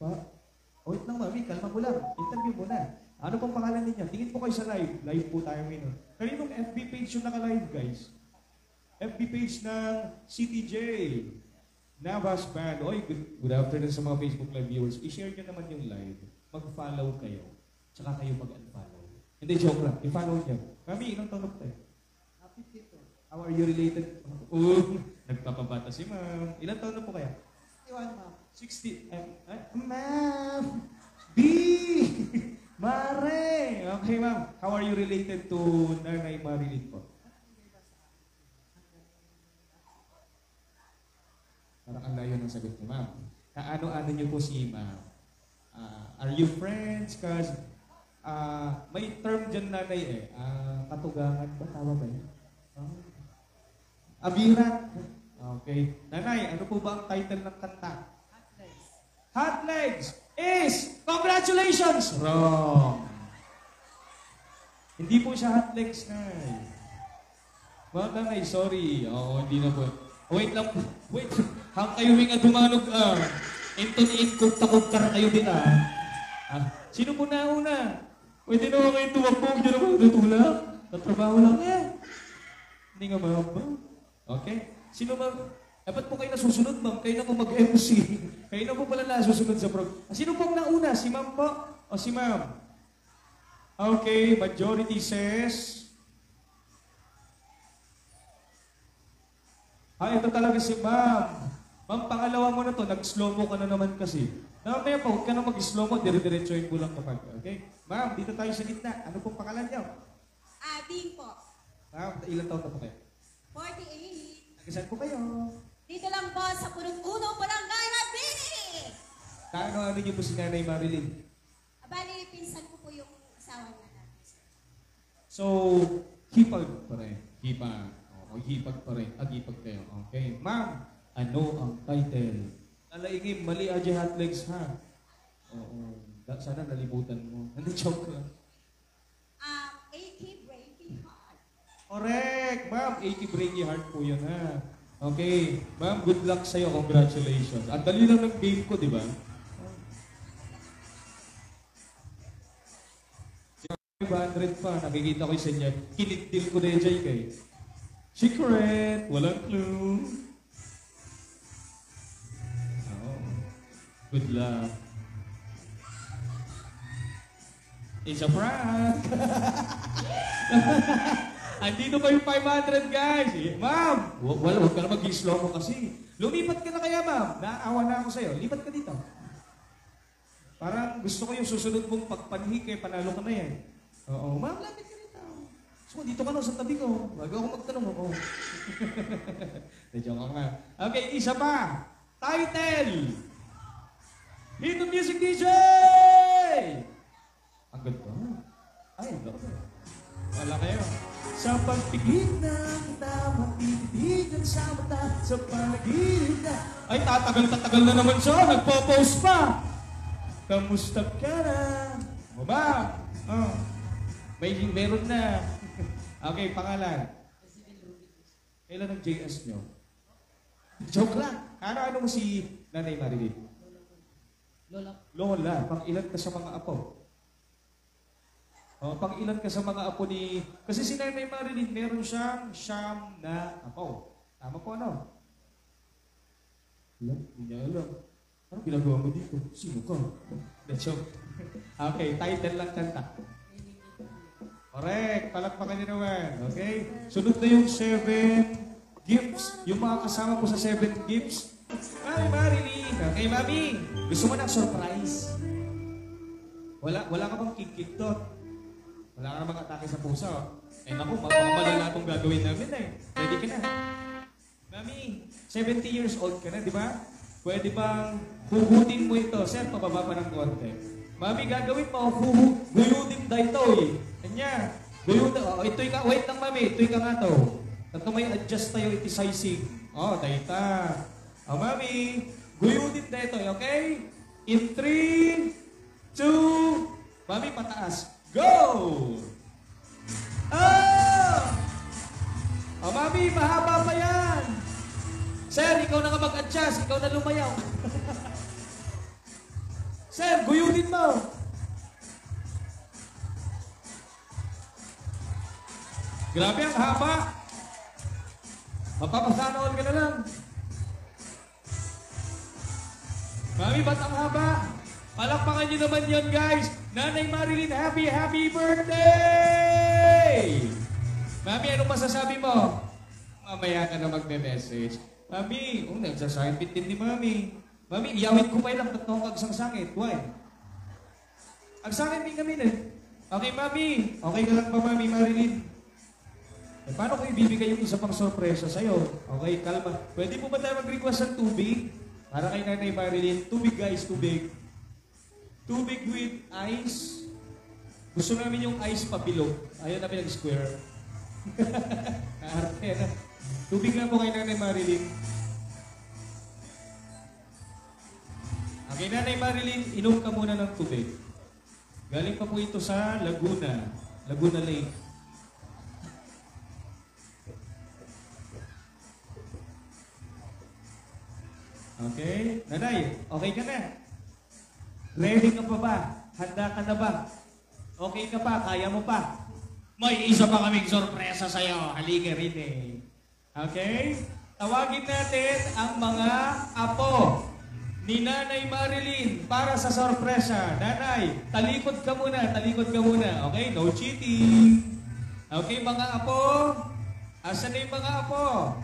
Pa? Wait lang, mami. Kalma mo lang. Interview mo na. Ano pong pangalan ninyo? Tingin po kayo sa live. Live po tayo ngayon. Kaninong FB page yung naka-live, guys? FB page ng CTJ. Navas Band. Oy, good afternoon sa mga Facebook Live viewers. I-share nyo naman yung live. Mag-follow kayo. Tsaka kayo mag-unfollow. Hindi, joke lang. I-follow nyo. Mami, ilang taon na po tayo? 52. How are you related? Nagpapabata si ma'am. Ilang taon na po kaya? 61, ma'am. 60. Ma'am! B! Mare! Okay, ma'am. How are you related to Nanay Marilyn po? Parang ang layo ng sagot ko, ma'am. Kaano-ano niyo po si ma'am? Are you friends? Because may term dyan, nanay katugangan ba? Tama ba yun? Abirat. Okay. Nanay, ano po ba ang title ng kanta? Hot legs. Hot Legs is, congratulations! Wrong. Hindi po siya Hot Legs, nay. Mga nanay, sorry. Oo, hindi na po. Wait lang. Wait. Hang kayo wing dumanog. Intoniin kugta-kugtar kayo din, Sino po nauna? Pwede naman kayo tuwagpog nyo naman tutulak. Tatrabaho lang Hindi nga ma'am. Okay? Sino ba? Dapat po kayo nasusunod, ma'am. Kayo na po mag-MC. Kayo na po pala nasusunod sa program. Sino pong nauna? Si ma'am po? O si ma'am? Okay, majority says... ito talaga si ma'am. Ma'am, pangalawa mo na to. Nag-slow mo ka na naman kasi. Mamaya pa, huwag ka na mag-slow mo. Dire-diretsoin ko lang kapag. Okay? Ma'am, dito tayo sa gitna. Ano pong pangalan niyo? Abing po. Ma'am, ilang taon na po kayo? 48. Nagasan po kayo? Dito lang po sa Punong-Uno, Barangay Mabini! Kaano-ano niyo po si Nanay Marilyn? Bali, pinsan ko po yung asawa niya. So, hipag pa rin. Hipag. O hipag pa rin. Agipag kayo. Okay. Ma'am, ano ang title? Nalaingim, mali Aje Hot Legs, ha? Oo. Sana nalimutan mo. Hindi, joke lang. AK Breaking Heart. Correct! Ma'am, AK Breaking Heart po yun, ha? Okay. Ma'am, good luck sa'yo. Congratulations. Ang dali lang ng game ko, di ba? 500 pa. Nakikita ko yung senya. Kinigdil ko na yung JK. Secret! Walang clue. Good luck. It's a prank! Andito pa yung 500, guys. Ma'am! Huwag ka na mag-slow mo kasi. Lumipat ka na kaya, ma'am. Naawa na ako sa'yo. Lipat ka dito. Parang gusto ko yung susunod mong pagpanhi kaya panalo ka na yan. Oo. Ma'am, lapit ka dito. So, dito ka na sa tabi ko. Bago ako magtanong ako. Joke ka nga. Okay, isa pa. Title! Hit the music, DJ! Ang ganda. Ay, loko. Wala kayo. Sa pagpigit na kita, matitigan sa mata, sa panaginip na. Ay, tatagal na naman siya. Nagpo-post pa. Kamusta ka na? Baba. Meron na. Okay, pangalan. Kailan ang JS nyo? Joke lang. Ano mo si Nanay Marilyn? Lola. Pang-ilan ka sa mga apo? Pang-ilan ka sa mga apo ni... Kasi si Nanay Marilyn, meron siyang siyam na apo. Tama po, ano? Hindi niya alam. Ano ginagawa mo dito? Sino ka? That's joke. Okay, title lang kanta. Correct. Palakpakan niyo naman. Okay? Sunod na yung 7 gifts. Yung mga kasama po sa 7 gifts. Mami Marilyn. Okay, Mami. Gusto mo ng surprise? Wala ka bang kick doon? Wala ka namang atake sa puso. Naku, malala itong gagawin namin Ready ka na? Mami, 70 years old ka na, di ba? Pwede bang huhutin mo ito? Sir, pababa pa ng konti. Mami, gagawin mo, guyutin da ito Kanya, guyutin. Ito'y ka, wait lang mami, ito'y ka nga to. At may adjust tayo iti sizing. Dayta. Mami, guyutin da ito, okay? In 3, 2, mami, pataas. Go! Mami, mahaba pa yan. Sir, ikaw na nga mag-adjust. Ikaw na lumayaw. Sir, guyunin mo. Grabe ang haba. Mapapasana all ka na lang. Mami, ba't ang haba? Palakpakan nyo naman yun, guys. Nanay Marilyn, happy, happy birthday! Mami, anong masasabi mo? Mamaya ka na magme-message. Mami, nagsasakit din ni Mami. Mami, iyawit ko pa ilang tatlong kagsang-sakit. Why? Ang sakit din kami na. Okay, Mami. Okay ka lang ba, Mami Marilyn? Eh, paano ko ibibigay yung isa pang sorpresa sa'yo? Okay, kalma. Pwede po ba tayo mag-request ng tubig? Para kay Nanay Marilyn. Tubig, guys, tubig. Tubig with ice. Gusto namin yung ice pabilog. Ayaw namin nag-square. Arte na. Tubig lang po kay Nanay Marilyn. Okay, Nanay Marilyn, inom ka muna ng tubig. Galing pa po ito sa Laguna. Laguna Lake. Okay? Nanay, okay ka na? Ready ka pa ba? Handa ka na ba? Okay ka pa? Kaya mo pa? May isa pa kaming sorpresa sa'yo. Halika rin eh. Okay? Tawagin natin ang mga apo ni Nanay Marilyn para sa sorpresa. Nanay, talikod ka muna. Talikod ka muna. Okay? No cheating. Okay, mga apo? Asan na yung mga apo?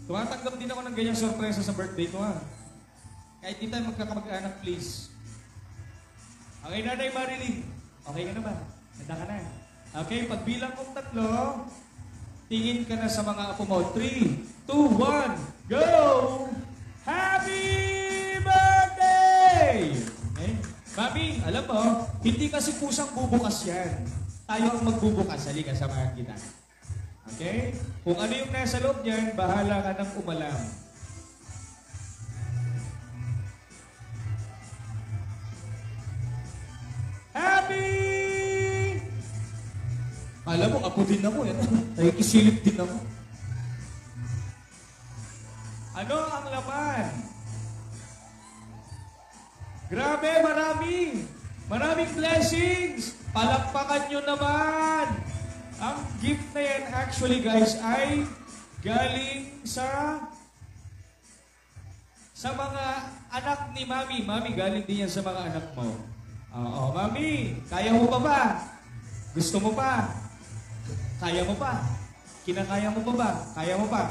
Tumatanggap din ako ng ganyang sorpresa sa birthday ko, ha? Kahit di tayo magkakamag-anak, please. Okay, Nanay Marilyn. Okay ka na ba? Handa ka na. Okay, pagbilang kong 3, tingin ka na sa mga apo mo. 3, 2, 1, go! Happy birthday! Okay? Mami, alam mo, hindi kasi pusang bubukas yan. Tayo ang magbubukas. Halika, samahan kita. Okay? Kung ano yung nasa loob niyan, bahala ka nang umalam. Happy! Alam mo, apo din ako. Nakikisilip din ako. Ano ang laman? Grabe, marami! Maraming blessings! Palakpakan nyo naman! Ang gift na yan, actually guys, ay galing sa mga anak ni Mami. Mami, galing din yan sa mga anak mo. Oo, Mami, kaya mo pa ba? Gusto mo pa? Kaya mo pa? Kinakaya mo pa ba? Kaya mo pa?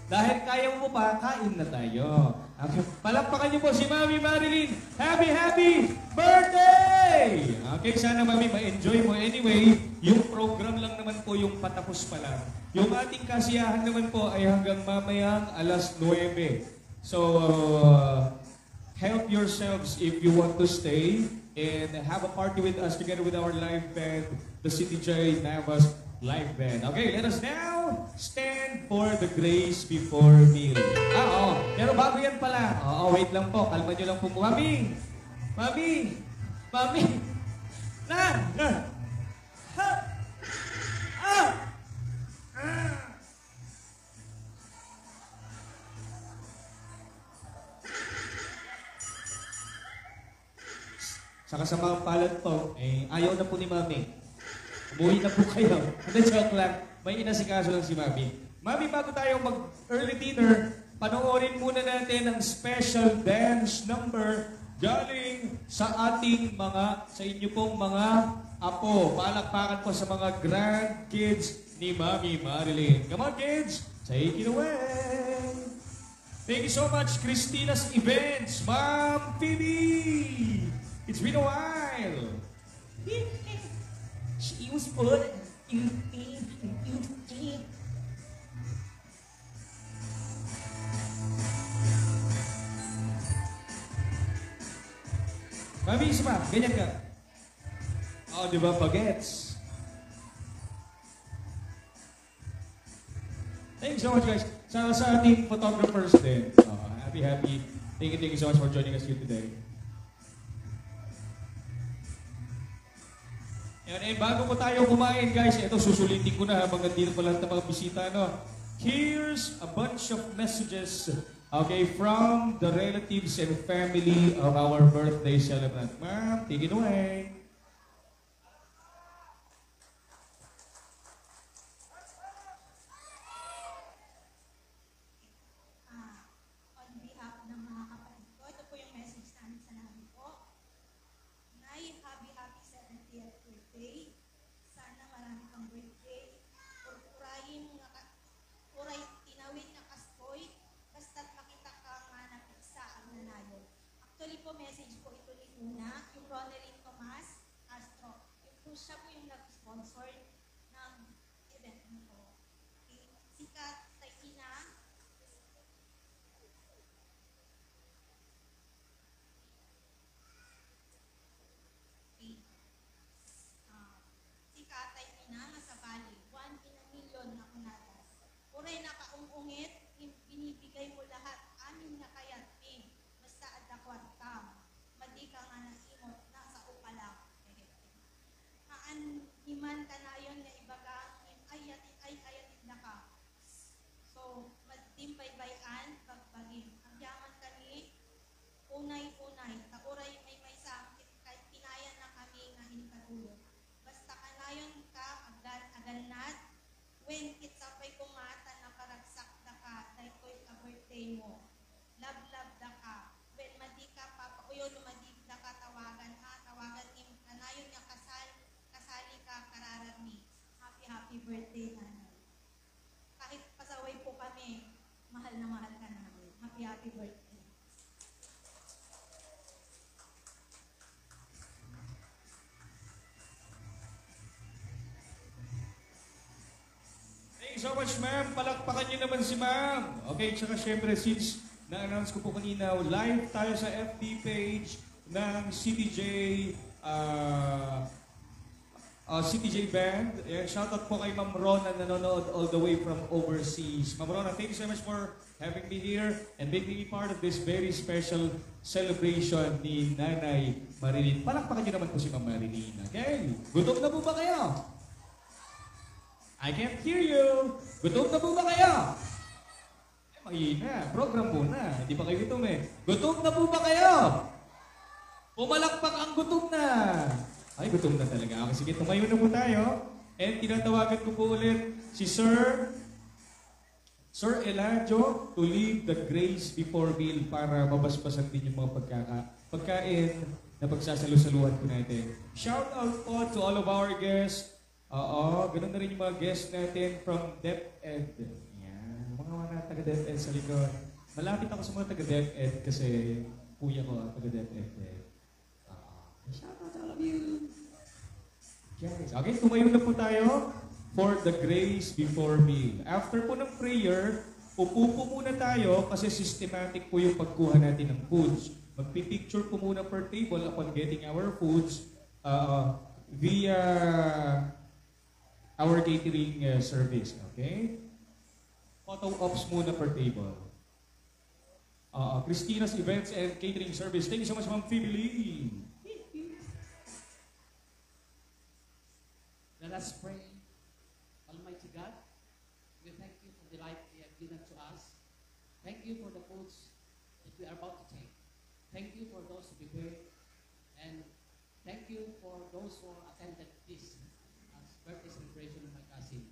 Dahil kaya mo pa, kain na tayo. Okay. Palakpakan niyo po si Mami Marilyn. Happy, happy birthday! Okay, sana Mami, ma-enjoy mo. Anyway, yung program lang naman po yung patapos pa lang. Yung ating kasiyahan naman po ay hanggang mamayang 9:00. So, help yourselves if you want to stay and have a party with us together with our live band, the City J Navas Live Band. Okay, let us now stand for the grace before meal. Oo. Pero bago yan pala. Oo, wait lang po. Kalma nyo lang po. Mami! Mami! Mami! Na! Ha! Ah! Ah! Sa kasamang palad po, ayaw na po ni Mami. Umuwi na po kayo. Hindi, joke lang. May inasikaso lang si Mami. Mami, bago tayo mag-early dinner, panoorin muna natin ang special dance number galing sa ating sa inyo pong mga apo. Palakpakan po sa mga grandkids ni Mami Marilyn. Come on, kids! Take it away! Thank you so much, Christina's Events, Ma'am Phoebe! It's been a while! She was born in Mami, isa pa. Ganyan ka. Oo, di ba? Bagets. Thank you so much, guys. Sa ating photographers din. Happy, happy. Thank you so much for joining us here today. Yan, bago po tayo kumain, guys, ito susulitin ko na habang nandito pa lang ng mga bisita, no? Here's a bunch of messages Okay, from the relatives and family of our birthday celebrant. Ma'am, take it away. On behalf ng mga kapatid ko, ito po yung message namin sa namin po. Nay, happy 70th birthday. Sana marami kang birthday. Uray, tinawid na kaskoy. Basta't makita ka nga na piksa ang nanalo. Actually po, message po ito ni Una, yung Ronelyn Tomas Castro. Yung po siya po yung nag-sponsor ng event nito. Sikat sa ina. Si Katay Ina nga sa Bali, 1 in a million na kunatas. Uray na kaungungit, binibigay mo lahat, amin na kayat pin, basta adakwat kam. Madi ka nga nasimot, nasa upa lang. Haan himan ka na yun nga ibaga, ayatin na ka. So, magdimbay-bayan, pagbagin. Ang yaman kami, unay-unay, tauray may sakit, kahit kinaya na kami nga hinikatulog. Basta kanayon ka, aganad, when kitsapay kumata na karagsak na ka, dahil ko'y ka-birthday mo. Love da ka. When madi ka, papauyo, lumadi da ka, tawagan ni kanayon nga kasali ka, kararami. Happy birthday, nanay. Kahit pasaway po kami, mahal na mahal ka namin. Happy birthday. Thank you so much, ma'am. Palakpakan niyo naman si ma'am. Okay, tsaka syempre, since na-announce ko po kanina, live tayo sa FB page ng CTJ Band. Ayan, shoutout po kay Ma'am Rona na nanonood all the way from overseas. Ma'am Rona, thank you so much for having me here and making me part of this very special celebration ni Nanay Marilyn. Palakpakan niyo naman po si Ma'am Marilyn. Okay? Gutom na po ba kayo? I can't hear you. Gutom na po ba kayo? Mahina. Program muna. Hindi pa kayo gutom eh. Gutom na po ba kayo? Pumalakpak ang gutom na. Ay, gutom na talaga. Okay, sige, tumayo na po tayo. And tinatawagan ko po ulit si Sir Eladio to lead the grace before meal para mabasbasan din yung mga pagkain na pagsasalo-saluhan po natin. Shout out po to all of our guests. Oo, ganun na rin yung mga guests natin from DepEd. Yan, mga taga-DepEd sa likod. Malapit ako sa mga taga-DepEd kasi kuya ko taga-DepEd. Shout out to all of you. Yes. Okay, tumayo na po tayo for the grace before meal. After po ng prayer, upo po muna tayo kasi systematic po yung pagkuha natin ng foods. Magpipicture po muna per table upon getting our foods via our catering service. Okay? Photo ops muna per table. Christina's Events and Catering Service. Thank you so much, Ma'am Phoebe. Let us pray. Almighty God, we thank you for the life you have given to us. Thank you for the foods that we are about to take. Thank you for those who prepared. And thank you for those who attended this birthday celebration of my cousin.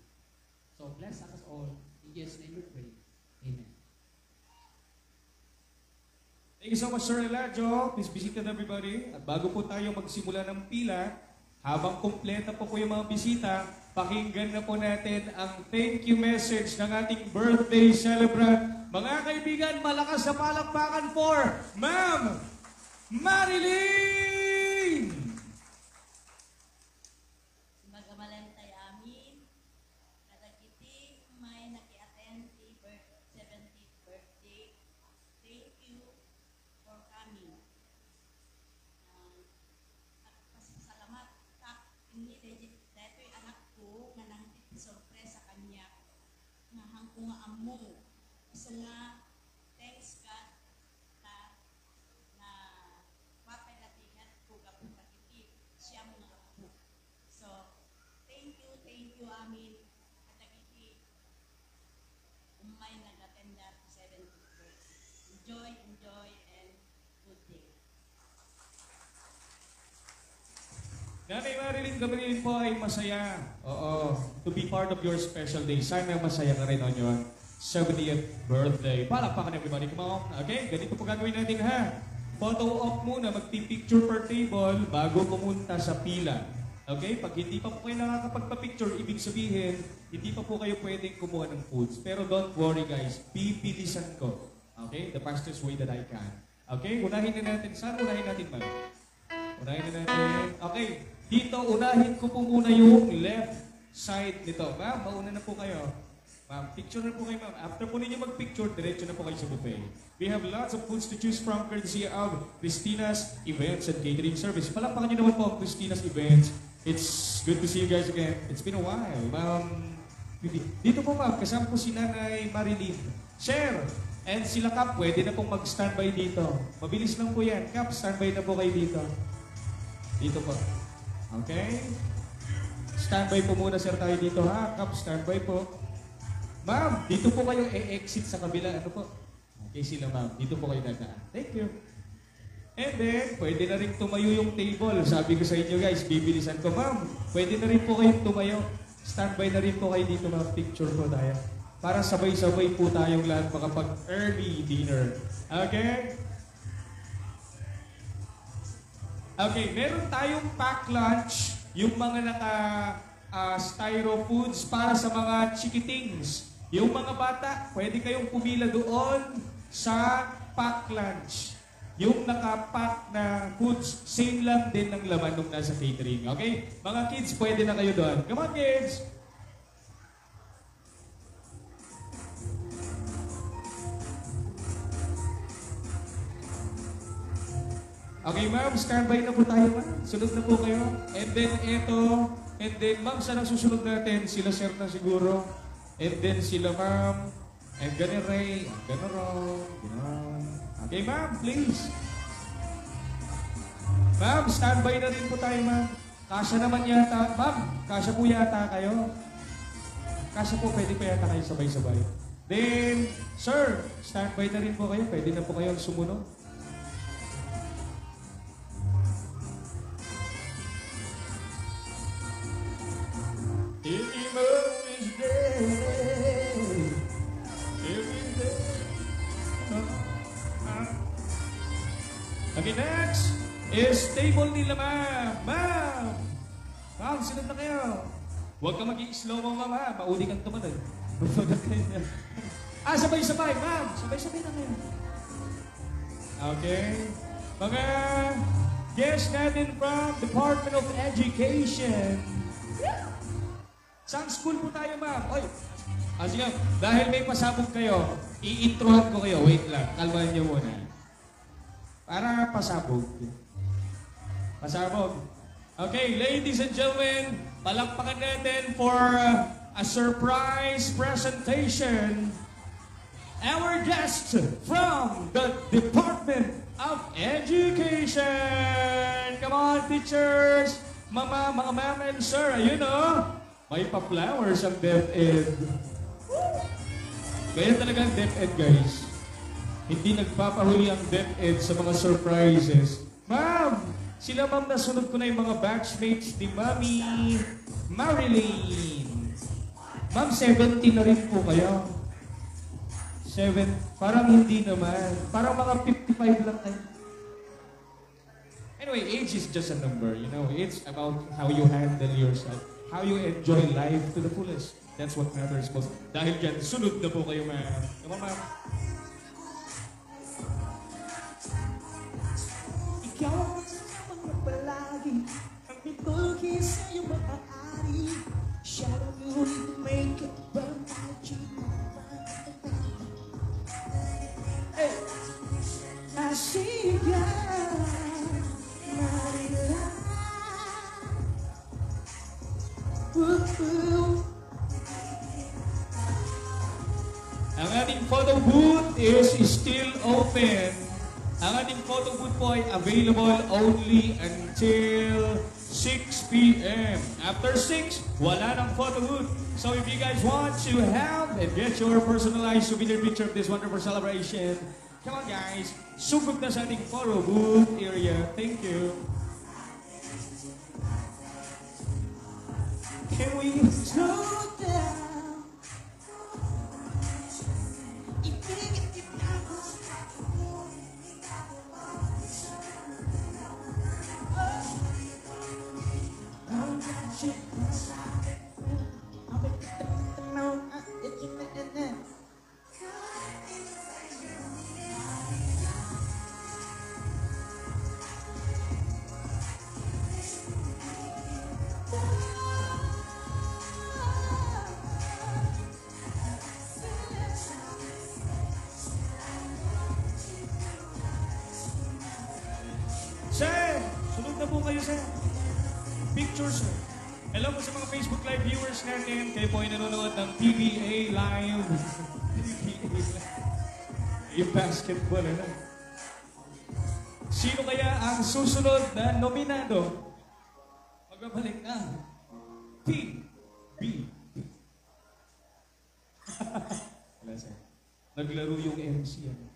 So bless us all. In Jesus' name we pray. Amen. Thank you so much, Sir Eladio. Please be seated, everybody. At bago po tayo magsimula ng pila, habang kumpleta po yung mga bisita, pakinggan na po natin ang thank you message ng ating birthday celebrant. Mga kaibigan, malakas na palakpakan for Ma'am Marilyn! Magamalantay amin, kadagiti may naki-attend the 70th birthday. Thank you for coming. Salamat ka, hindi deto'y anak ko nga nang sorpresa kanya nga hangko nga among. So nga, thanks God na wapay natingat ko kapag kakiti siya mga apo. So, thank you amin katagiti umay nag-attenda 70th birthday. Nanay Marilyn, kami rin po ay masaya. Oo, to be part of your special day. Sana masaya ka rin on your 70th birthday. Palakpakan everybody, come on. Okay, ganito po gagawin natin ha. Photo op muna, magti-picture per table bago pumunta sa pila. Okay, pag hindi pa po kayo nakakapagpa-picture, ibig sabihin, hindi pa po kayo pwedeng kumuha ng foods. Pero don't worry guys, bibilisan ko. Okay, the fastest way that I can. Okay, unahin na natin. Saan unahin natin ma'am? Unahin na natin. Okay, dito unahin ko po muna yung left side nito. Ma'am, mauna na po kayo. Ma'am, picture na po kayo ma'am. After po ninyo mag-picture, diretso na po kayo sa buffet. We have lots of foods to choose from courtesy of Christina's Events and Catering Service. Palakpakan nyo naman po ang Christina's Events. It's good to see you guys again. It's been a while. Ma'am, dito po ma'am, kasama po si Nanay Marilyn. Share! And sila Kap, pwede na pong mag-standby dito. Mabilis lang po yan. Kap, standby na po kayo dito. Dito po. Okay? Standby po muna sir tayo dito ha. Kap, standby po. Ma'am, dito po kayo e-exit sa kabila. Ano po? Okay sila ma'am. Dito po kayo dadaan. Thank you. And then, pwede na rin tumayo yung table. Sabi ko sa inyo guys, bibilisan ko. Ma'am, pwede na rin po kayong tumayo. Standby na rin po kayo dito ma'am. Picture po tayo. Para sabay-sabay po tayong lahat makapag-early dinner. Okay? Okay, meron tayong pack lunch. Yung mga styro foods para sa mga chikitings. Yung mga bata, pwede kayong pumila doon sa pack lunch. Yung nakapack na foods, same lang din ng laman nung nasa catering. Okay? Mga kids, pwede na kayo doon. Come on, kids! Okay, ma'am, standby na po tayo, ma'am. Sunod na po kayo. And then, ma'am, saan ang susunod natin? Sila, sir, na siguro. And then, sila, ma'am. And ganun, Ray. Ganun, Ron. Okay, ma'am, please. Ma'am, standby na rin po tayo, ma'am. Kasya naman yata. Ma'am, kasya po yata kayo. Kasya po, pwede pa yata kayo sabay-sabay. Then, sir, standby na rin po kayo. Pwede na po kayo sumunod. Okay, next is table nila, ma'am. Ma'am! Ma'am, sunod na kayo. Huwag ka mag-i-slow mo, ma'am, ha? Mauli kang tumanod. Sabay-sabay, ma'am. Sabay-sabay na kayo. Okay. Mga guests natin from Department of Education. Saan school po tayo, ma'am? Oy! Sige, dahil may pasabog kayo, i-introhan ko kayo. Wait lang, kalmahan niyo muna. Para pasabog. Pasabog. Okay, ladies and gentlemen, palakpakan natin for a surprise presentation. Our guest from the Department of Education. Come on, teachers. Mga ma'am and sir, ayun o. May pa-flowers ang DepEd. Kaya talagang DepEd, guys. Hindi nagpapahuli ang DepEd sa mga surprises. Ma'am! Sila ma'am, nasunod ko na yung mga batchmates ni Mami Marilyn. Ma'am, 70 na rin po kayo. 7, parang hindi naman. Parang mga 55 lang kayo. Anyway, age is just a number, you know. It's about how you handle yourself. How you enjoy life to the fullest. That's what matters most. Dahil dyan, sunod na po kayo, ma'am. Come on, ma'am. Ikaw ang magsasama na palagi, ang bitulki sa iyong maaari. Shadow you to make it burn out you. Hey! Nasiga, Marila. Ang ating photo booth is still open. Ang ating photo booth po ay available only until 6 p.m. After 6, wala ng photo booth. So if you guys want to have and get your personalized souvenir picture of this wonderful celebration, come on guys, sugod na sa ating photo booth area. Thank you. Can we slow down? Ibigay kita ko sa Sir, sunod na po kayo, sir. Picture, sir. Hello po sa mga Facebook Live viewers natin. Kayo po ay nanonood ng PBA Live. PBA Live. Yung basketball, ano? Sino kaya ang susunod na nominado? Magbabalik na. PBA. Wala, sir. Naglaro yung MC, ano?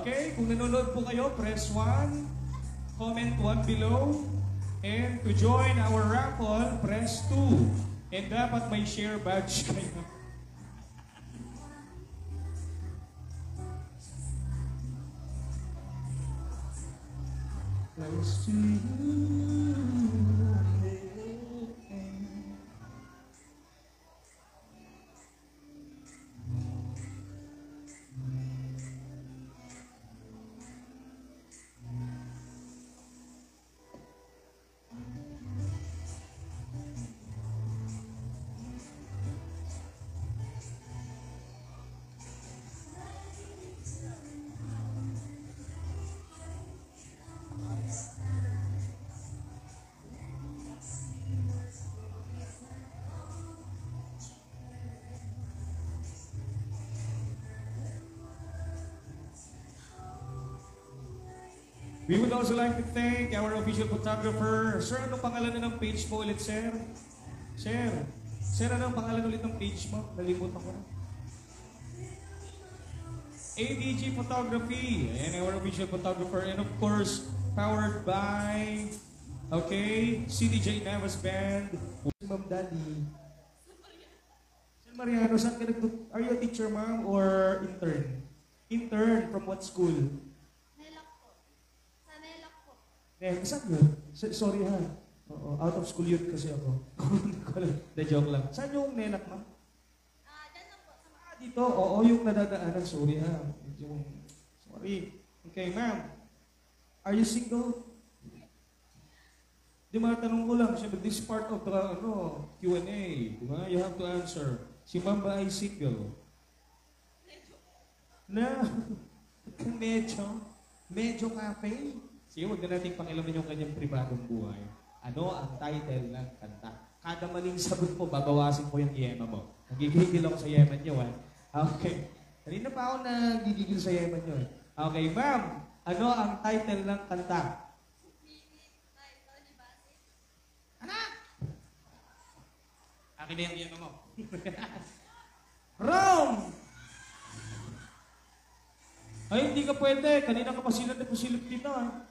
Okay, kung nanonood po kayo, press 1. Comment 1 below. And to join our raffle, press 2. And dapat may share badge kayo. Close to you. We would also like to thank our official photographer. Sir, anong pangalan na ng page mo ulit, sir? Sir, anong pangalan ulit ng page mo? Nalimutan ko na. ADG Photography. Ayan, our official photographer. And of course, powered by, okay, CDJ Navas Band. Ma'am Daddy. San Mariano, saan ka are you a teacher, ma'am, or intern? Intern, from what school? Saan yun? Sorry ha. Oo, out of school yun kasi ako. De joke lang. Saan yung nenak, ma'am? Dyan lang po. Dito? Oo, yung nadadaanan. Sorry ha. Sorry. Okay, ma'am. Are you single? Di matanong ko lang. Siyempre, this part of the Q&A. Diba? You have to answer. Si ma'am ba ay single? Na? Medyo cafe? Sige, huwag na natin pakilaman yung kanyang pribadong buhay. Ano ang title ng kanta? Kada maling sagot mo, babawasin ko yung yema mo. Nagigigil ako sa yema niyo, ha? Okay. Kanina pa ako nagigigil sa yema niyo. Okay, ma'am. Ano ang title ng kanta? Anak! Akin na yung yema mo. Wrong! Ay, hindi ka pwede. Kanina ka pasilip dito, ha?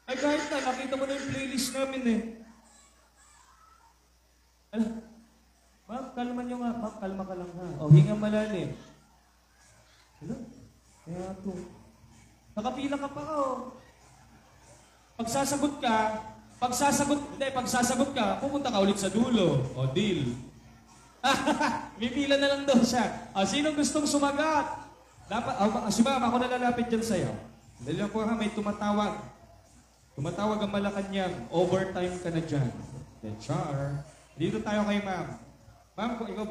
Ay, kahit na, nakita mo na yung playlist namin eh. Ano? Ma'am, kalma nyo nga. Ma'am, kalma ka lang ha. O, hinga malalim. Ano? Kaya ito. Nakapila ka pa Pagsasagot ka, pupunta ka ulit sa dulo. O, deal. Bipila na lang daw siya. O, sinong gustong sumagat? Dapat, si ma'am, ako nalalapit dyan sa'yo. Dali lang po ha, may tumatawag. Tumatawag ang Malacanang, overtime ka na dyan. Then, Char. Dito tayo kay ma'am. Ma'am, kung ikaw